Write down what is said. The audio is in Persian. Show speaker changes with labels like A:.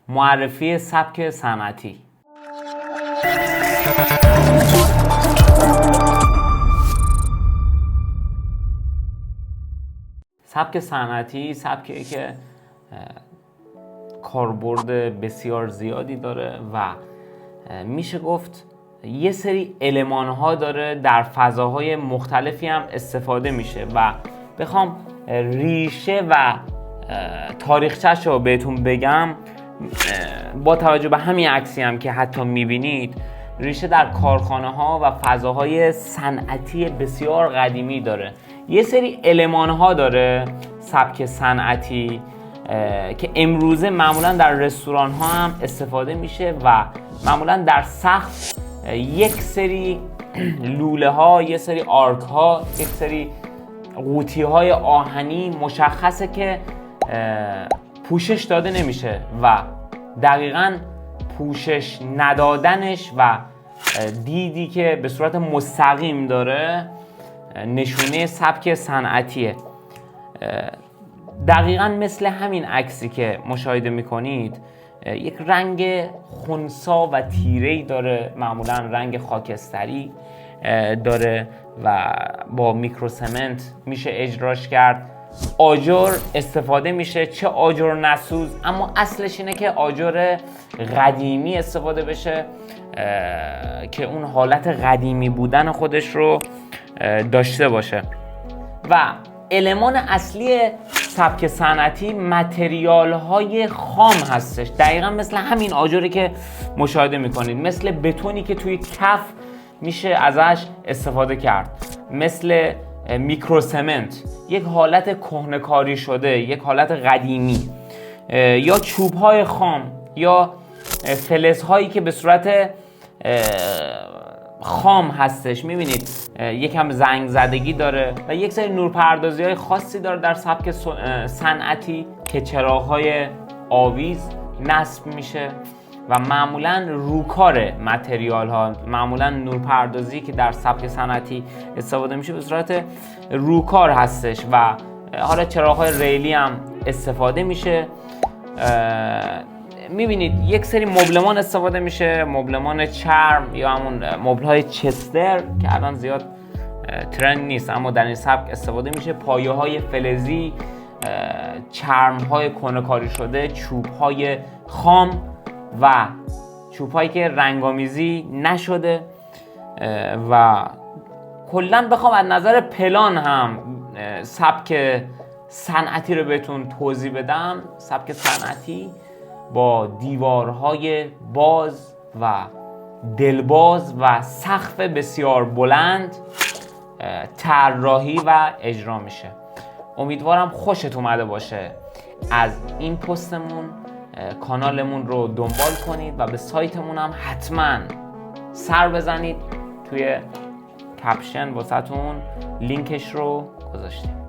A: معرفی سبک صنعتی. سبک صنعتی سبکی که کاربرد بسیار زیادی داره و میشه گفت یه سری المان‌ها داره، در فضاهای مختلفی هم استفاده میشه و بخوام ریشه و تاریخچه‌ش رو بهتون بگم، با توجه به همین عکسی هم که حتی میبینید، ریشه در کارخانه‌ها و فضاهای صنعتی بسیار قدیمی داره. یه سری المان‌ها داره سبک صنعتی که امروزه معمولا در رستوران‌ها هم استفاده میشه و معمولا در سقف یک سری لوله‌ها، یک سری آرک‌ها، یک سری قوطی‌های آهنی مشخصه که پوشش داده نمیشه و دقیقاً پوشش ندادنش و دیدی که به صورت مستقیم داره نشونه سبک صنعتیه. دقیقاً مثل همین عکسی که مشاهده میکنید، یک رنگ خنثی و تیره‌ای داره، معمولاً رنگ خاکستری داره و با میکروسمنت میشه اجراش کرد. آجر استفاده میشه، چه آجر نسوز، اما اصلش اینه که آجر قدیمی استفاده بشه که اون حالت قدیمی بودن خودش رو داشته باشه. و المان اصلی سبک صنعتی متریال های خام هستش، دقیقا مثل همین آجری که مشاهده میکنید، مثل بتونی که توی کف میشه ازش استفاده کرد، مثل میکروسمنت، یک حالت کهنه‌کاری شده، یک حالت قدیمی، یا چوب‌های خام یا فلزهایی که به صورت خام هستش. میبینید یکم زنگ زدگی داره و یک سری نورپردازی‌های خاصی داره در سبک صنعتی که چراغ‌های آویز نصب میشه و معمولاً روکار متریال ها، معمولاً نورپردازی که در سبک صنعتی استفاده میشه به صورت روکار هستش و حالا چراغ‌های ریلی هم استفاده میشه. میبینید یک سری مبلمان استفاده میشه، مبلمان چرم یا همون مبل‌های چستر که الان زیاد ترند نیست اما در این سبک استفاده میشه، پایه‌های فلزی، چرم‌های کهنه‌کاری شده، چوب‌های خام و چوب‌هایی که رنگامیزی نشده. و کلاً بخوام از نظر پلان هم سبک صنعتی رو بهتون توضیح بدم، سبک صنعتی با دیوارهای باز و دلباز و سقف بسیار بلند طراحی و اجرا میشه. امیدوارم خوشت اومده باشه. از این پستمون کانالمون رو دنبال کنید و به سایتمون هم حتما سر بزنید. توی کپشن واسهتون لینکش رو گذاشتیم.